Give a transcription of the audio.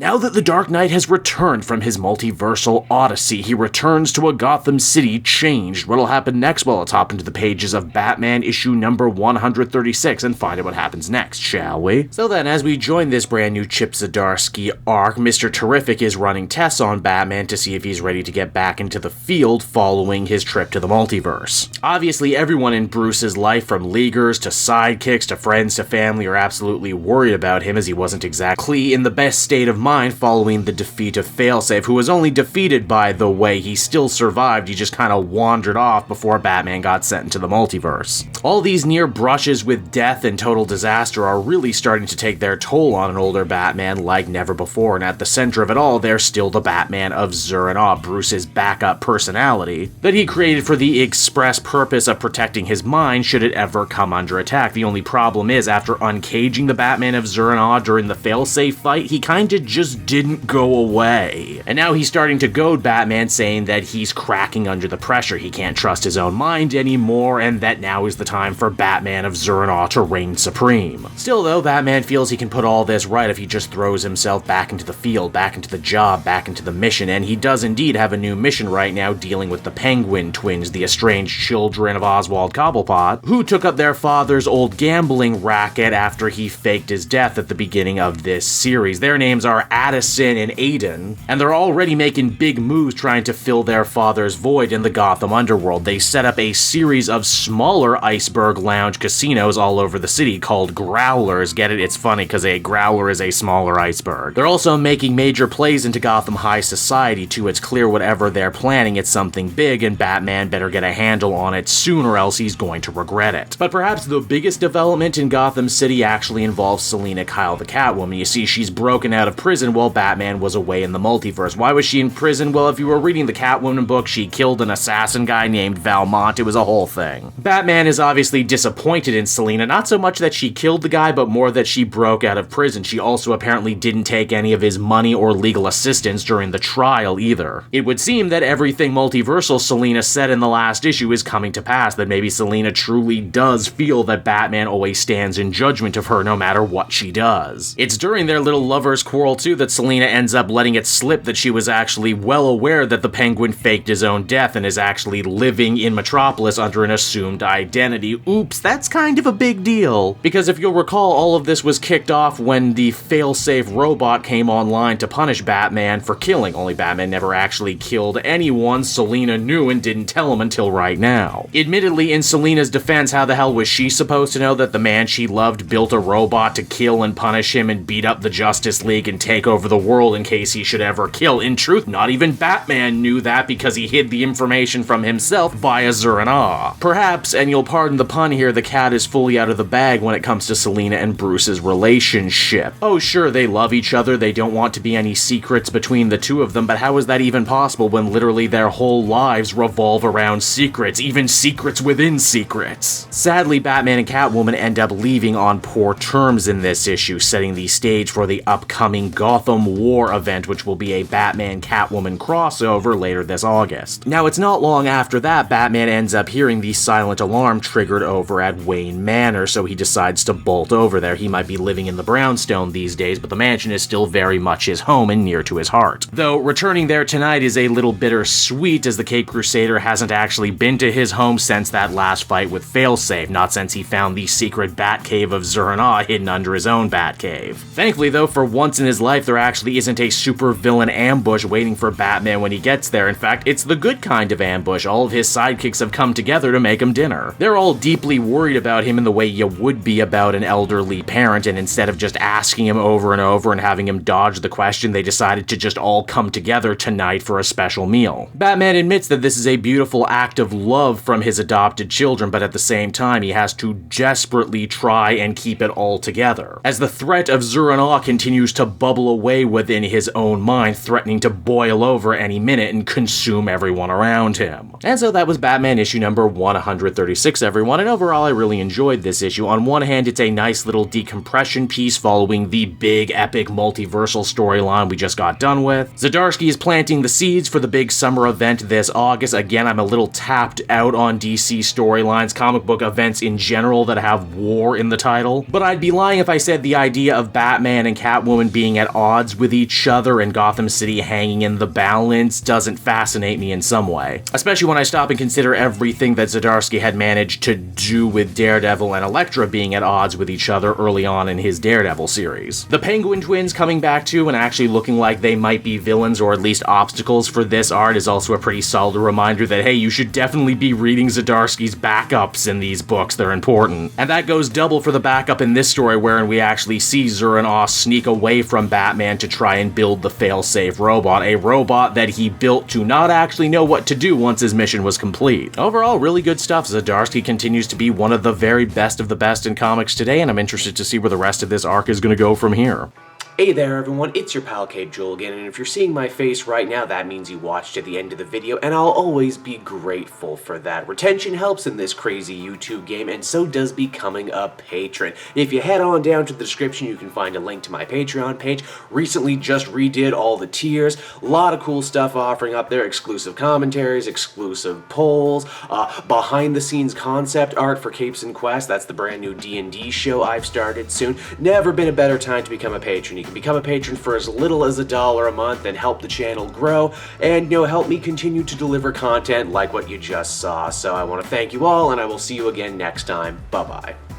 Now that the Dark Knight has returned from his multiversal odyssey, he returns to a Gotham City changed. What'll happen next? Well, let's hop into the pages of Batman issue number 136 and find out what happens next, shall we? So then, as we join this brand new Chip Zdarsky arc, Mr. Terrific is running tests on Batman to see if he's ready to get back into the field following his trip to the multiverse. Obviously, everyone in Bruce's life, from leaguers to sidekicks to friends to family, are absolutely worried about him, as he wasn't exactly in the best state of mind following the defeat of Failsafe, who was only defeated, by the way. He still survived, he just kind of wandered off before Batman got sent into the multiverse. All these near brushes with death and total disaster are really starting to take their toll on an older Batman like never before, and at the center of it all, there's still the Batman of Zur-En-Augh, Bruce's backup personality, that he created for the express purpose of protecting his mind should it ever come under attack. The only problem is, after uncaging the Batman of Zur-En-Augh during the Failsafe fight, he kinda just didn't go away. And now he's starting to goad Batman, saying that he's cracking under the pressure, he can't trust his own mind anymore, and that now is the time for Batman of Zur-En-Augh to reign supreme. Still though, Batman feels he can put all this right if he just throws himself back into the field, back into the job, back into the mission, and he does indeed have a new mission right now, dealing with the Penguin twins, the estranged children of Oswald Cobblepot, who took up their father's old gambling racket after he faked his death at the beginning of this series. Their names are Addison and Aiden, and they're already making big moves trying to fill their father's void in the Gotham underworld. They set up a series of smaller Iceberg Lounge casinos all over the city called Growlers. Get it? It's funny because a growler is a smaller iceberg. They're also making major plays into Gotham high society too. It's clear whatever they're planning, it's something big, and Batman better get a handle on it soon or else he's going to regret it. But perhaps the biggest development in Gotham City actually involves Selina Kyle the Catwoman. You see, she's broken out of prison while Batman was away in the multiverse. Why was she in prison? Well, if you were reading the Catwoman book, she killed an assassin guy named Valmont. It was a whole thing. Batman is obviously disappointed in Selina, not so much that she killed the guy, but more that she broke out of prison. She also apparently didn't take any of his money or legal assistance during the trial either. It would seem that everything multiversal Selina said in the last issue is coming to pass, that maybe Selina truly does feel that Batman always stands in judgment of her no matter what she does. It's during their little lovers' quarrel too that Selina ends up letting it slip that she was actually well aware that the Penguin faked his own death and is actually living in Metropolis under an assumed identity. Oops, that's kind of a big deal. Because if you'll recall, all of this was kicked off when the Failsafe robot came online to punish Batman for killing, only Batman never actually killed anyone. Selina knew and didn't tell him until right now. Admittedly, in Selina's defense, how the hell was she supposed to know that the man she loved built a robot to kill and punish him and beat up the Justice League and take over the world in case he should ever kill? In truth, not even Batman knew that because he hid the information from himself via Zur-En-Augh. Perhaps, and you'll pardon the pun here, the cat is fully out of the bag when it comes to Selina and Bruce's relationship. Oh sure, they love each other, they don't want to be any secrets between the two of them, but how is that even possible when literally their whole lives revolve around secrets, even secrets within secrets? Sadly, Batman and Catwoman end up leaving on poor terms in this issue, setting the stage for the upcoming Gotham War event, which will be a Batman-Catwoman crossover later this August. Now, it's not long after that Batman ends up hearing the silent alarm triggered over at Wayne Manor, so he decides to bolt over there. He might be living in the brownstone these days, but the mansion is still very much his home and near to his heart. Though returning there tonight is a little bittersweet, as the Cape Crusader hasn't actually been to his home since that last fight with Failsafe, not since he found the secret Batcave of Zur-En-Augh hidden under his own Batcave. Thankfully though, for once in his life, there actually isn't a supervillain ambush waiting for Batman when he gets there. In fact, it's the good kind of ambush. All of his sidekicks have come together to make him dinner. They're all deeply worried about him in the way you would be about an elderly parent, and instead of just asking him over and over and having him dodge the question, they decided to just all come together tonight for a special meal. Batman admits that this is a beautiful act of love from his adopted children, but at the same time, he has to desperately try and keep it all together, as the threat of Zur-En-Augh continues to bubble away within his own mind, threatening to boil over any minute and consume everyone around him. And so that was Batman issue number 136, everyone, and overall I really enjoyed this issue. On one hand, it's a nice little decompression piece following the big epic multiversal storyline we just got done with. Zdarsky is planting the seeds for the big summer event this August. Again, I'm a little tapped out on DC storylines, comic book events in general that have war in the title, but I'd be lying if I said the idea of Batman and Catwoman being at at odds with each other and Gotham City hanging in the balance doesn't fascinate me in some way. Especially when I stop and consider everything that Zdarsky had managed to do with Daredevil and Elektra being at odds with each other early on in his Daredevil series. The Penguin twins coming back too and actually looking like they might be villains or at least obstacles for this art is also a pretty solid reminder that, hey, you should definitely be reading Zdarsky's backups in these books, they're important. And that goes double for the backup in this story wherein we actually see Zur and Oz sneak away from Batman to try and build the Failsafe robot, a robot that he built to not actually know what to do once his mission was complete. Overall, really good stuff. Zdarsky continues to be one of the very best of the best in comics today, and I'm interested to see where the rest of this arc is going to go from here. Hey there everyone, it's your pal Cape Joel again, and if you're seeing my face right now, that means you watched to the end of the video, and I'll always be grateful for that. Retention helps in this crazy YouTube game, and so does becoming a patron. If you head on down to the description, you can find a link to my Patreon page. Recently just redid all the tiers, a lot of cool stuff offering up there, exclusive commentaries, exclusive polls, behind the scenes concept art for Capes and Quest, that's the brand new D&D show I've started soon. Never been a better time to become a patron. You can become a patron for as little as $1 a month and help the channel grow and, help me continue to deliver content like what you just saw. So I want to thank you all, and I will see you again next time. Bye-bye.